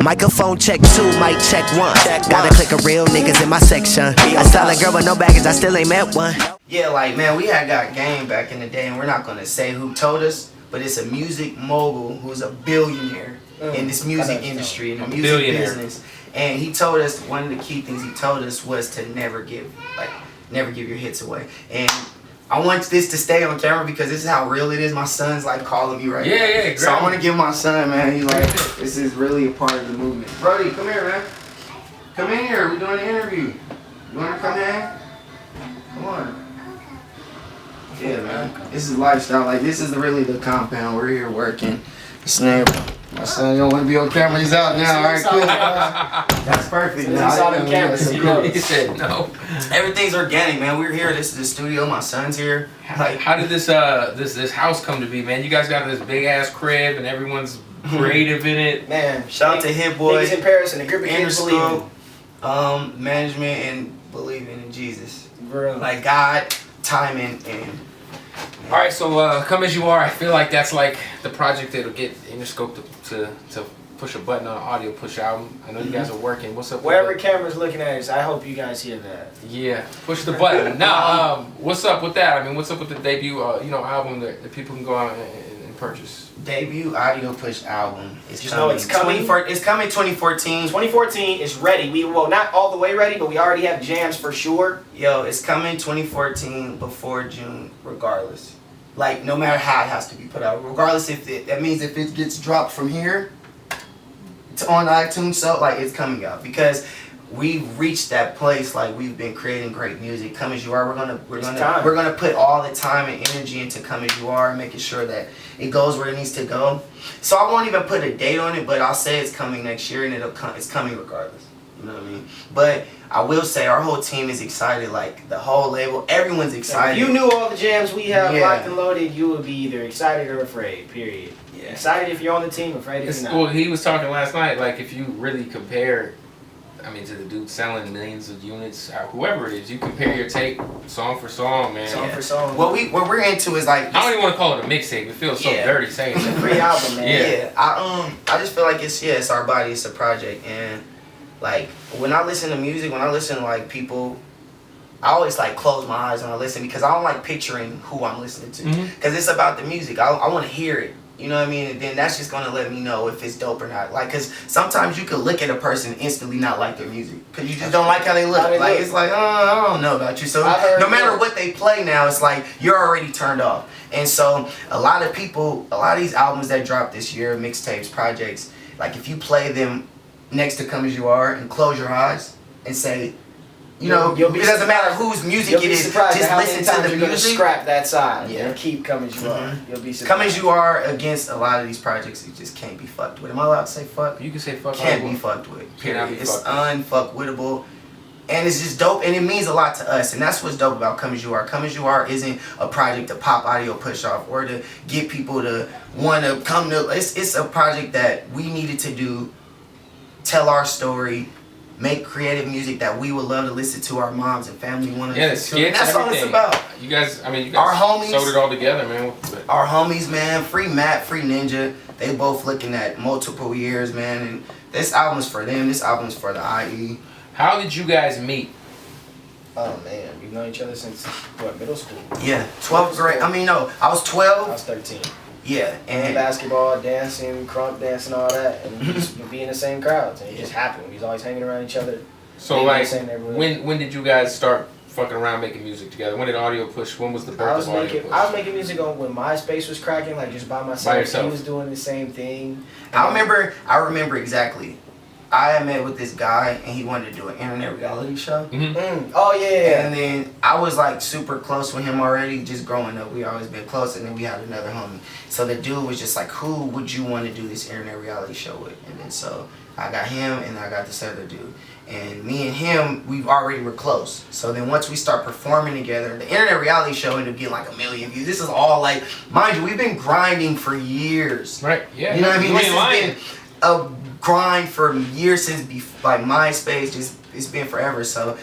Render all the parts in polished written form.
Microphone check 2, mic check 1. Gotta click a real niggas in my section. I style a girl with no baggage, I still ain't met one. Yeah, like, man, we had got game back in the day, and we're not gonna say who told us, but it's a music mogul who's a billionaire in this music industry, in the music business. And he told us, one of the key things he told us was to never give your hits away. And I want this to stay on camera because this is how real it is. My son's like calling me right now. Yeah, so I want to give my son, man, he's like, this is really a part of the movement. Brody, come here, man. Come in here, we're doing an interview. You want to come in? Come on. Yeah, man. This is lifestyle. Like, this is really the compound. We're here working. Snare. My son don't want to be on camera. He's out now. All right, cool. That's perfect. He saw the cameras. He said no. Everything's organic, man. We're here. This is the studio. My son's here. Like, how did this house come to be, man? You guys got this big ass crib and everyone's creative in it. Man, shout out to HitBoy. Niggas in Paris and a group of kids believing. Management and believing in Jesus. Really? Like God, timing, and. All right, so Come As You Are, I feel like that's like the project that'll get Interscope to push a button on an audio push album. I know you guys are working. What's up? Wherever camera's looking at us, I hope you guys hear that. Yeah, push the button. Now, what's up with that? I mean, what's up with the debut, album that people can go out and purchase? Debut audio push album. Just know it's coming. It's coming 2014. 2014 is ready. Well, not all the way ready, but we already have jams for sure. Yo, it's coming 2014 before June, regardless. Like, no matter how it has to be put out. Regardless that means if it gets dropped from here to on iTunes, so like it's coming out because we've reached that place. Like, we've been creating great music. Come As You Are. We're gonna put all the time and energy into Come As You Are, making sure that it goes where it needs to go. So I won't even put a date on it, but I'll say it's coming next year, and it's coming regardless. You know what I mean? But I will say our whole team is excited. Like, the whole label, everyone's excited. If you knew all the jams we have locked and loaded, you would be either excited or afraid. Period. Yeah. Excited if you're on the team, afraid if you're not. Well, he was talking last night. Like, if you really compare, I mean, to the dude selling millions of units, whoever it is, you compare your tape song for song, man. Song for song. What we're into is like, I don't even want to call it a mixtape. It feels so dirty saying it's a free album, man. Yeah. I just feel like it's our body, it's a project, and like when I listen to music, when I listen to like people, I always like close my eyes when I listen because I don't like picturing who I'm listening to because it's about the music. I want to hear it. You know what I mean? And then that's just going to let me know if it's dope or not. Like, because sometimes you could look at a person and instantly not like their music. Because you just don't like how they look. Like, it's like, I don't know about you. So, no matter what they play now, it's like, you're already turned off. And so, a lot of these albums that dropped this year, mixtapes, projects, like, if you play them next to Come As You Are and close your eyes and say, it doesn't matter whose music it is. Just listen to the music. Scrap that side and keep Come As You Are. You'll be surprised. Come As You Are against a lot of these projects. It just can't be fucked with. Am I allowed to say fuck? You can say fuck. Can't be fucked with. Period. It's unfuckwittable. And it's just dope, and it means a lot to us. And that's what's dope about Come As You Are. Come As You Are isn't a project to pop audio push off or to get people to want to come to. It's a project that we needed to do, tell our story, make creative music that we would love to listen to, our moms and family want to listen to. That's all it's about. You guys our homies sewed it all together, man. Our homies, man, free Matt, free Ninja. They both looking at multiple years, man. And this album's for them. This album's for the IE. How did you guys meet? Oh man, we've known each other since middle school. Yeah, 12th grade. I was 12. I was 13. Yeah, and basketball, dancing, crunk dancing, all that, and we just be in the same crowds, and it just happened. We was always hanging around each other. So like, when did you guys start fucking around making music together? When did Audio Push? When was the birth of Audio Push? I was making music when MySpace was cracking, like just by myself. By yourself. He was doing the same thing. I remember exactly. I had met with this guy and he wanted to do an internet reality show. Oh yeah. And then I was like super close with him already, just growing up. We always been close, and then we had another homie. So the dude was just like, who would you want to do this internet reality show with? And then so I got him and I got this other dude. And me and him, we already were close. So then once we start performing together, the internet reality show ended up getting like 1 million views. This is all like, mind you, we've been grinding for years. Right, yeah. You know what I mean? This has been a grind for years since like MySpace. It's been forever. So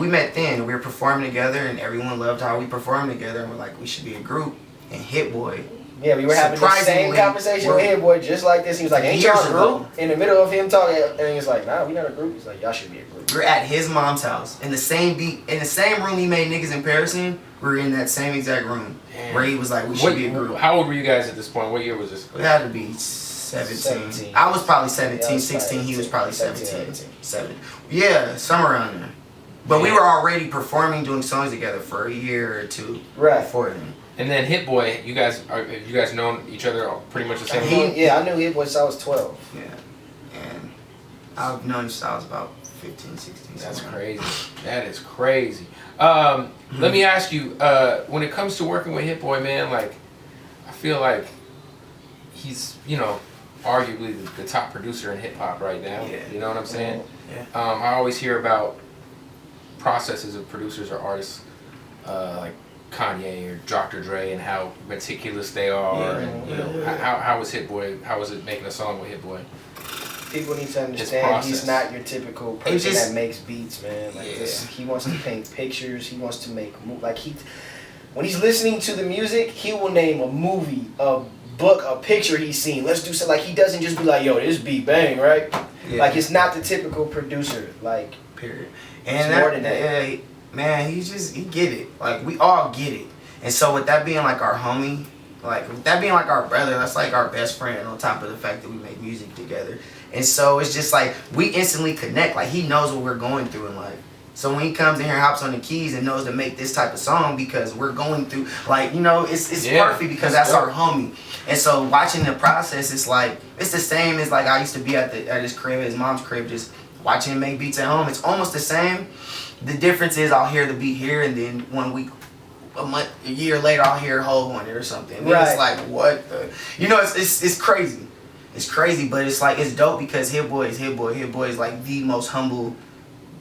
we met then. We were performing together, and everyone loved how we performed together. And we're like, we should be a group. And HitBoy Yeah, we were having the same conversation with HitBoy just like this. He was like, ain't y'all a group? In the middle of him talking, and he's like, nah, we not a group. He's like, y'all should be a group. We're at his mom's house in the same room he made niggas in Patterson. We're in that same exact room. Damn. Where he was like, we should be a group. How old were you guys at this point? What year was this? It had to be 17. I was probably 17, 16. He was probably 17. 7. Yeah, somewhere around there. But we were already performing, doing songs together for a year or two before then. And then HitBoy, you guys known each other pretty much the same time? Yeah, I knew HitBoy since I was 12. Yeah. And I've known him since I was about 15, 16. That's crazy. That is crazy. Let me ask you, when it comes to working with HitBoy, man, like, I feel like he's, you know, arguably the top producer in hip hop right now. Yeah. You know what I'm saying? Yeah. I always hear about processes of producers or artists like Kanye or Dr. Dre and how meticulous they are, and you know, how was HitBoy? How was it making a song with HitBoy? People need to understand he's not your typical person that makes beats, man. Like this, he wants to paint pictures. He wants to make when he's listening to the music, he will name a movie, a book, a picture he's seen. Let's do something. Like he doesn't just be like, yo, this beat bang, right? Yeah. Like it's not the typical producer. Like period. And more than that. Man, he get it. Like, we all get it. And so with that being like our homie, like with that being like our brother, that's like our best friend on top of the fact that we make music together. And so it's just like, we instantly connect. Like, he knows what we're going through in life. So when he comes in here and hops on the keys and knows to make this type of song because we're going through, like, you know, it's perfect because that's our homie. And so watching the process, it's like, it's the same as like I used to be at his crib, his mom's crib, just watching him make beats at home. It's almost the same. The difference is I'll hear the beat here, and then 1 week, a month, a year later, I'll hear Hov on it or something. And it's like, what the? You know, it's crazy. It's crazy, but it's like, it's dope because HitBoy is HitBoy. HitBoy is like the most humble,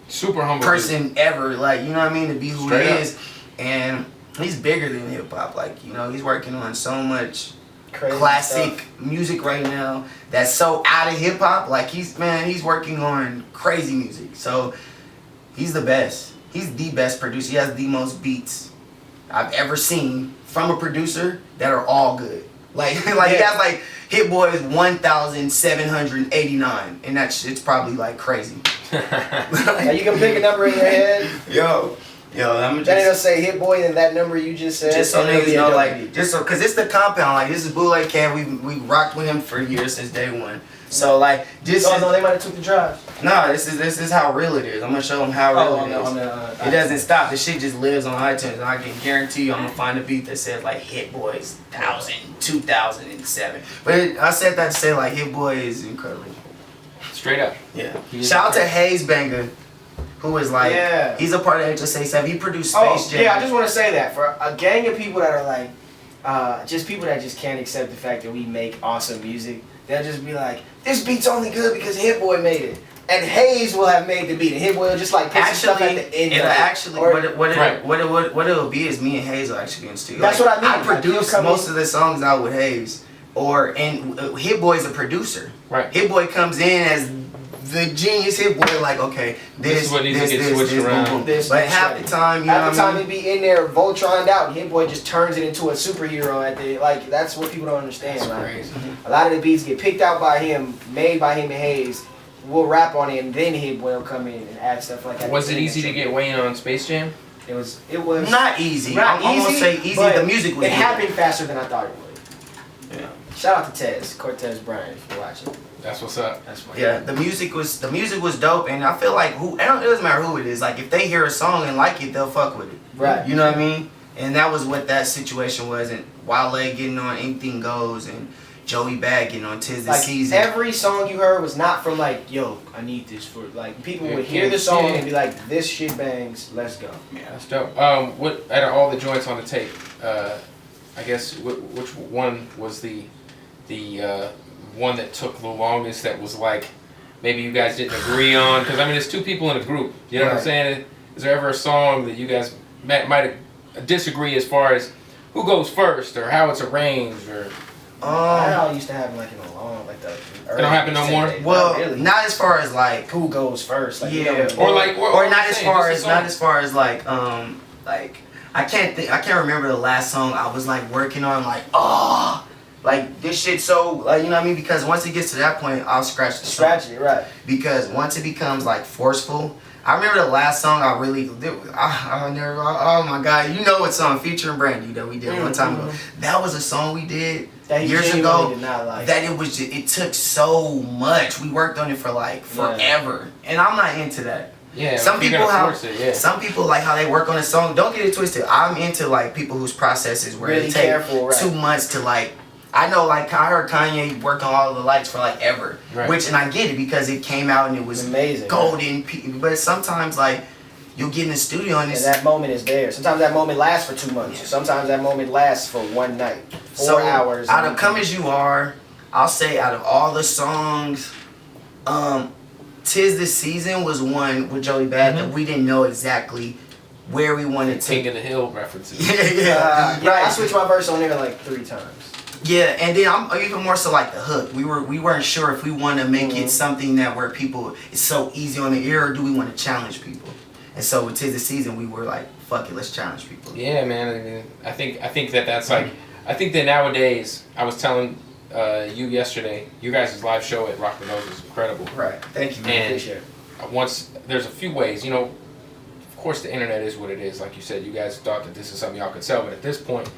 super humble person ever. Like, you know what I mean? To be who he is. And he's bigger than hip hop. Like, you know, he's working on so much crazy classic music right now that's so out of hip hop. Like, he's working on crazy music. So he's the best. He's the best producer. He has the most beats I've ever seen from a producer that are all good. Like he has like HitBoy is 1,789, and it's probably like crazy. Now you can pick a number in your head. Yo, I'm just. Then it'll say HitBoy and that number you just said. Just so niggas know, like, just so, cause it's the compound. Like, this is Bootleg Kev. We rocked with him for years since day one. So like, just. Oh no, they might have took the drive. Nah, this is how real it is. I'm gonna show them how real it is. It doesn't stop. The shit just lives on iTunes, and I can guarantee you, I'm gonna find a beat that says like HitBoy's 2007. But I said that to say like HitBoy is incredible. Straight up. Yeah. Shout out to Hayes Banger, who is like, he's a part of HSA7. He produced Space Jam. Yeah, I just want to say that for a gang of people that are like, just people that just can't accept the fact that we make awesome music. They'll just be like, this beat's only good because HitBoy made it. And Hayes will have made the beat, and HitBoy will just like put stuff at the end. What it'll be is me and Hayes will actually be in the studio. That's what I mean. I produce most of the songs out with Hayes, and HitBoy's a producer. Right. HitBoy comes in as the genius HitBoy, like, okay, this is what needs to get switched around. Boom, boom. But half the time, he'd be in there Voltroned out, and HitBoy just turns it into a superhero at the that's what people don't understand. That's like, crazy. A lot of the beats get picked out by him, made by him and Hayes. We'll rap on it, and then HitBoy will come in and add stuff like that. Was it easy to get Wayne on Space Jam? It was not easy. I'm gonna say easy. The music was. It happened faster than I thought it would. Yeah. Shout out to Tez, Cortez Bryant, if you're watching. That's what's up. That's what. Yeah, the music was dope, and I feel like it doesn't matter who it is. Like, if they hear a song and like it, they'll fuck with it. Right. You know what I mean? And that was what that situation was. And Wale getting on Anything Goes, and Joey Bag getting on 'Tis the Season. Every song you heard was not from like, yo, I need this for like people would hear the song and be like, this shit bangs, let's go. Yeah, that's dope. What out of all the joints on the tape, I guess which one was the one that took the longest, that was like maybe you guys didn't agree on? Because I mean, there's two people in a group. You know what I'm saying? Is there ever a song that you guys might disagree as far as who goes first or how it's arranged or? That all used to happen like in a long, like the. It don't happen no more. Well, not as far as like who goes first. Like, yeah, or not as far as like like I can't remember the last song I was like working on like Like this shit so like, you know what I mean? Because once it gets to that point, I'll scratch the song. Scratch it, right? Because once it becomes like forceful, I remember the last song I really did. Oh my god, you know what song featuring Brandy that we did one time ago? That was a song we did that years ago. Did not like. That it was just, it took so much. We worked on it for like forever, and I'm not into that. Yeah, some people some people like how they work on a song. Don't get it twisted. I'm into like people whose processes where really it take 2 months to like. I know, like, I heard Kanye work on all the lights for, like, ever. Right. Which, and I get it, because it came out and it was amazing, golden. But sometimes, like, you'll get in the studio and and that moment is there. Sometimes that moment lasts for 2 months. Yeah. Sometimes that moment lasts for one night. 4 hours. Out of Come As You Are, I'll say out of all the songs, Tis the Season was one with Joey Bad that we didn't know exactly where we wanted to. King of the Hill references. Yeah, right. I switched my verse on there like 3 times. Yeah, and then I'm even more so like the hook. We weren't sure if we want to make it something that where people it's so easy on the ear, or do we want to challenge people? And so with Tis the Season, we were like, fuck it, let's challenge people. Yeah, man. I mean, I think that's like, I think that nowadays, I was telling you yesterday, you guys' live show at Rock the Nose is incredible. Right. Thank you, man. And appreciate it. Once there's a few ways, you know. Of course, the internet is what it is. Like you said, you guys thought that this is something y'all could sell, but at this point,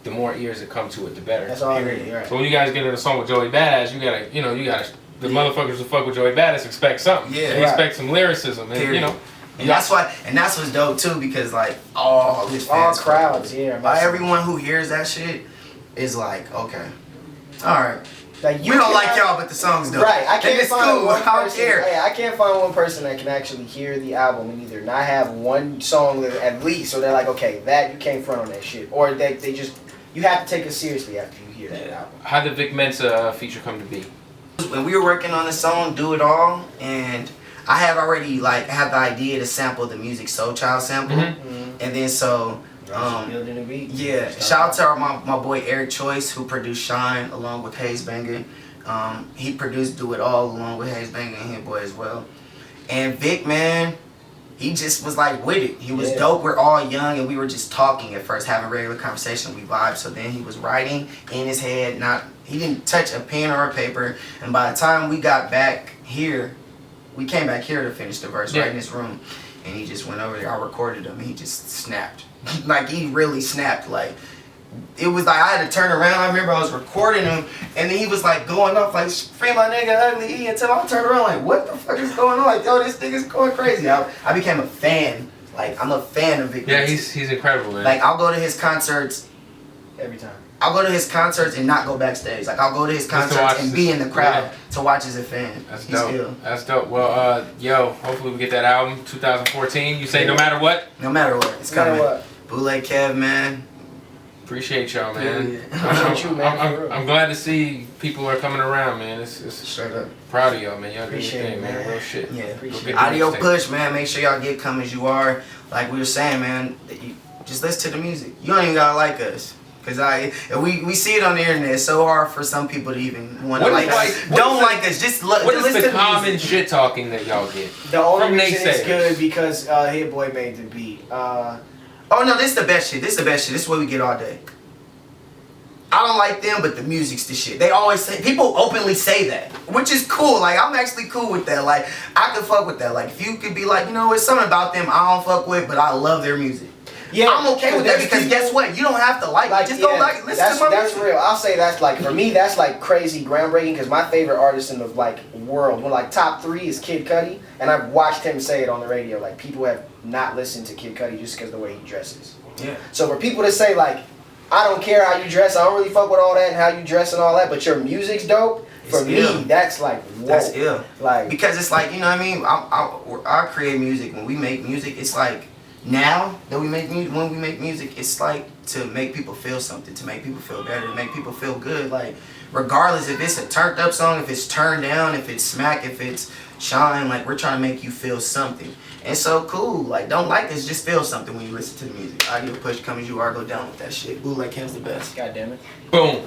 the more ears that come to it, the better. That's all right. So when you guys get in a song with Joey Badass, you gotta, the motherfuckers who fuck with Joey Badass expect something. Yeah. They expect some lyricism, and you know. And that's what's dope too, because like all his fans, all crowds, everyone who hears that shit is like, okay, all right. Like we don't like y'all, but the song's dope. Right, I can't find one person. Hey, I can't find one person that can actually hear the album and either not have one song that at least, so they're like, okay, that you can't front on that shit, or they just you have to take it seriously after you hear that album. How did Vic Mensa feature come to be? When we were working on the song "Do It All," and I had already like had the idea to sample the Music Soul Child sample, and then so. Building a beat. Yeah, shout out to my boy Eric Choice, who produced Shine along with Hayes Banger. He produced Do It All along with Hayes Banger and HitBoy as well. And Vic, man, he just was like with it. He was dope. We're all young and we were just talking at first, having regular conversation. We vibed. So then he was writing in his head. He didn't touch a pen or a paper. And by the time we got back here, we came back here to finish the verse right in this room. And he just went over there. I recorded him and he just snapped. Like he really snapped. Like it was like I had to turn around. I remember I was recording him and then he was like going off like free my nigga ugly E until I turned around like what the fuck is going on? Like yo, this nigga's going crazy. I became a fan. Like I'm a fan of Vic. Yeah, he's incredible, man. Like I'll go to his concerts every time. I'll go to his concerts and not go backstage. Like I'll go to his concerts and be in the crowd to watch as a fan. That's dope. Ill. That's dope. Well, yo, hopefully we get that album 2014. You say no matter what? No matter what, it's coming. Bootleg Kev, man. Appreciate y'all, man. Appreciate you, man. I'm glad to see people are coming around, man. It's straight up. Proud of y'all, man. Y'all do your thing, man. Real shit. Yeah. Audio push, man. Make sure y'all get Come As You Are. Like we were saying, man. Just listen to the music. You don't even gotta like us. Cause we see it on the internet. It's so hard for some people to even want to like us. Don't like us. Just look. What is the common shit talking that y'all get? The only reason it's good because HitBoy made the beat. Oh no, this is the best shit. This is what we get all day. I don't like them, but the music's the shit. They always say, people openly say that, which is cool. Like I'm actually cool with that. Like I could fuck with that. Like if you could be like, you know, it's something about them I don't fuck with, but I love their music. Yeah, I'm okay with that because guess what? You don't have to like just go like listen to my music. That's real. I'll say that's like for me that's like crazy groundbreaking because my favorite artist in the like world, like top 3 is Kid Cudi, and I've watched him say it on the radio. Like people have not listened to Kid Cudi just because of the way he dresses. Yeah. So for people to say like, I don't care how you dress, I don't really fuck with all that and how you dress and all that, but your music's dope. For me, that's like whoa. That's ill. Like because it's like you know what I mean. I create music. When we make music, it's like. Now that we make music, when we make music, it's like to make people feel something, to make people feel better, to make people feel good. Like, regardless if it's a turned up song, if it's turned down, if it's smack, if it's shine, like we're trying to make you feel something. And so cool. Like, don't like this, just feel something when you listen to the music. Audio push, Come As You Are, go down with that shit. Bootleg Kev's the best. God damn it. Boom.